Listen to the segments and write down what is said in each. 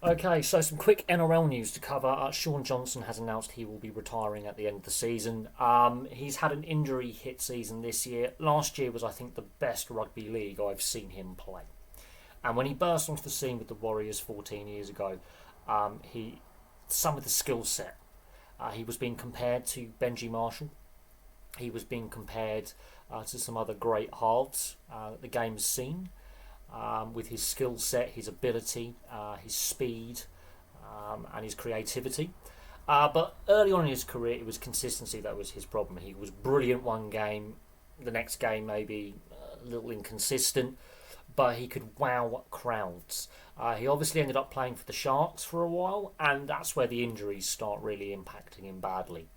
Okay, so some quick NRL news to cover. Shaun Johnson has announced he will be retiring at the end of the season. He's had an injury hit season this year. Last year was, I think, the best rugby league I've seen him play. And when he burst onto the scene with the Warriors 14 years ago, he some of the skill set. He was being compared to Benji Marshall. He was being compared to some other great halves that the game has seen. With his skill set, his ability, his speed, and his creativity. But early on in his career, it was consistency that was his problem. He was brilliant one game, the next game maybe a little inconsistent, but he could wow crowds. He obviously ended up playing for the Sharks for a while, and that's where the injuries start really impacting him badly.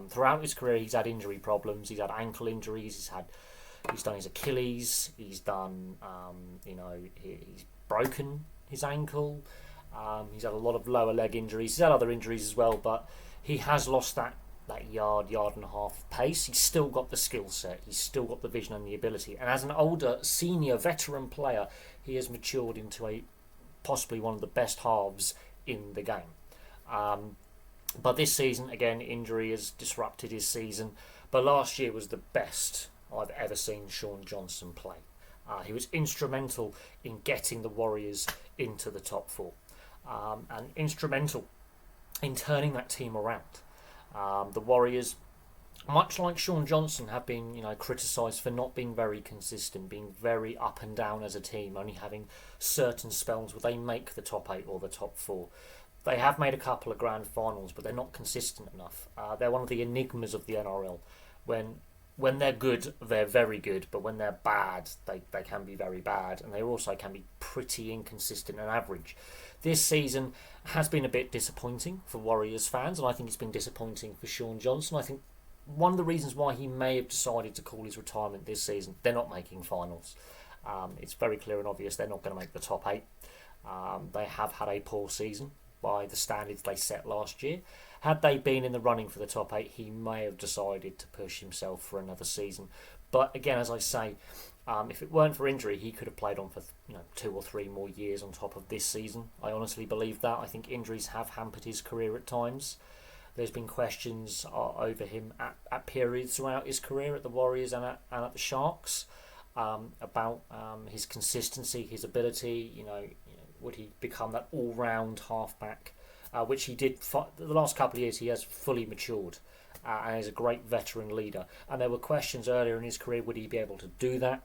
Throughout his career, he's had injury problems. He's had ankle injuries. He's done his Achilles. He's done, he's broken his ankle. He's had a lot of lower leg injuries. He's had other injuries as well, but he has lost that yard and a half pace. He's still got the skill set. He's still got the vision and the ability. And as an older, senior, veteran player, he has matured into possibly one of the best halves in the game. But this season, again, injury has disrupted his season. But last year was the best I've ever seen Shaun Johnson play. He was instrumental in getting the Warriors into the top four, and instrumental in turning that team around. The Warriors, much like Shaun Johnson, have been criticised for not being very consistent, being very up and down as a team, only having certain spells where they make the top 8 or the top 4. They have made a couple of grand finals, but they're not consistent enough. They're one of the enigmas of the NRL. When they're good, they're very good, but when they're bad, they can be very bad, and they also can be pretty inconsistent and average. This season has been a bit disappointing for Warriors fans, and I think it's been disappointing for Shaun Johnson. I think one of the reasons why he may have decided to call his retirement this season, they're not making finals. It's very clear and obvious they're not going to make the top 8. They have had a poor season by the standards they set last year. Had they been in the running for the top 8, he may have decided to push himself for another season. But again, as I say, if it weren't for injury, he could have played on for 2 or 3 more years on top of this season. I honestly believe that. I think injuries have hampered his career at times. There's been questions over him at periods throughout his career at the Warriors and at the Sharks about his consistency, his ability. Would he become that all-round halfback? Which he did. The last couple of years, he has fully matured and is a great veteran leader. And there were questions earlier in his career, would he be able to do that?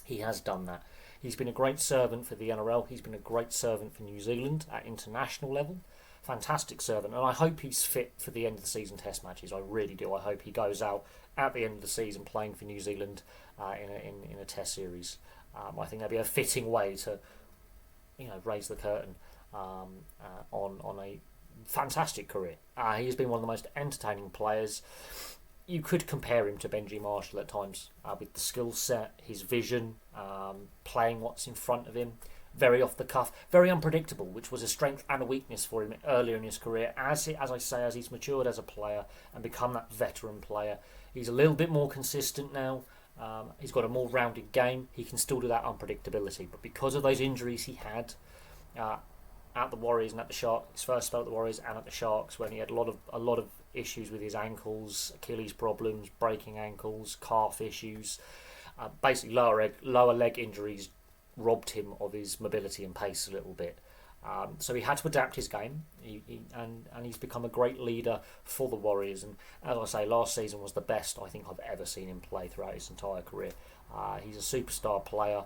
He has done that. He's been a great servant for the NRL. He's been a great servant for New Zealand at international level. Fantastic servant. And I hope he's fit for the end of the season test matches. I really do. I hope he goes out at the end of the season playing for New Zealand in a test series. I think that'd be a fitting way to raise the curtain on a fantastic career. He has been one of the most entertaining players. You could compare him to Benji Marshall at times with the skill set, his vision, playing what's in front of him, very off the cuff, very unpredictable, which was a strength and a weakness for him earlier in his career. As he's matured as a player and become that veteran player, he's a little bit more consistent now. He's got a more rounded game. He can still do that unpredictability, but because of those injuries he had at the Warriors and at the Sharks, his first spell at the Warriors and at the Sharks, when he had a lot of issues with his ankles, Achilles problems, breaking ankles, calf issues, basically lower leg injuries robbed him of his mobility and pace a little bit. So he had to adapt his game, and he's become a great leader for the Warriors. And as I say, last season was the best I think I've ever seen him play throughout his entire career. He's a superstar player.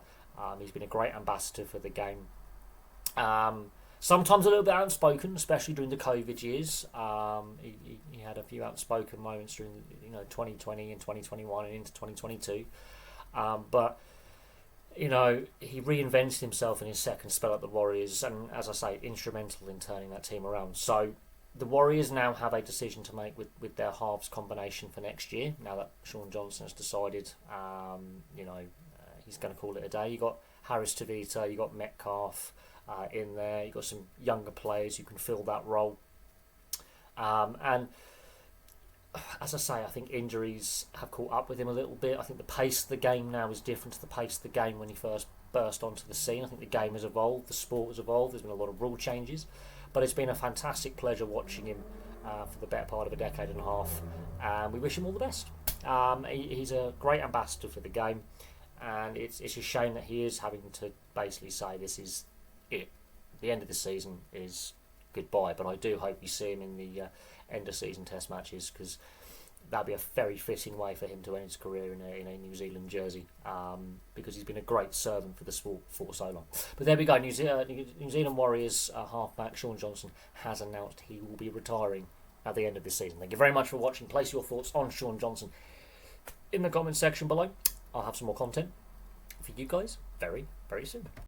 He's been a great ambassador for the game. Sometimes a little bit outspoken, especially during the COVID years. He had a few outspoken moments during 2020 and 2021 and into 2022. But he reinvented himself in his second spell at the Warriors, and as I say, instrumental in turning that team around. So the Warriors now have a decision to make with their halves combination for next year. Now that Shaun Johnson has decided, he's going to call it a day. You got Harris Tavita, you got Metcalf in there. You got some younger players who can fill that role, and as I say, I think injuries have caught up with him a little bit. I think the pace of the game now is different to the pace of the game when he first burst onto the scene. I think the game has evolved, the sport has evolved. There's been a lot of rule changes, but it's been a fantastic pleasure watching him for the better part of a decade and a half. And we wish him all the best. He's a great ambassador for the game, and it's a shame that he is having to basically say this is it. The end of the season is goodbye, but I do hope we see him in the end of season test matches, because that'd be a very fitting way for him to end his career in a New Zealand jersey, because he's been a great servant for the sport for so long. But there we go. New Zealand Warriors halfback Shaun Johnson has announced he will be retiring at the end of this season. Thank you very much for watching. Place your thoughts on Shaun Johnson in the comment section below. I'll have some more content for you guys very, very soon.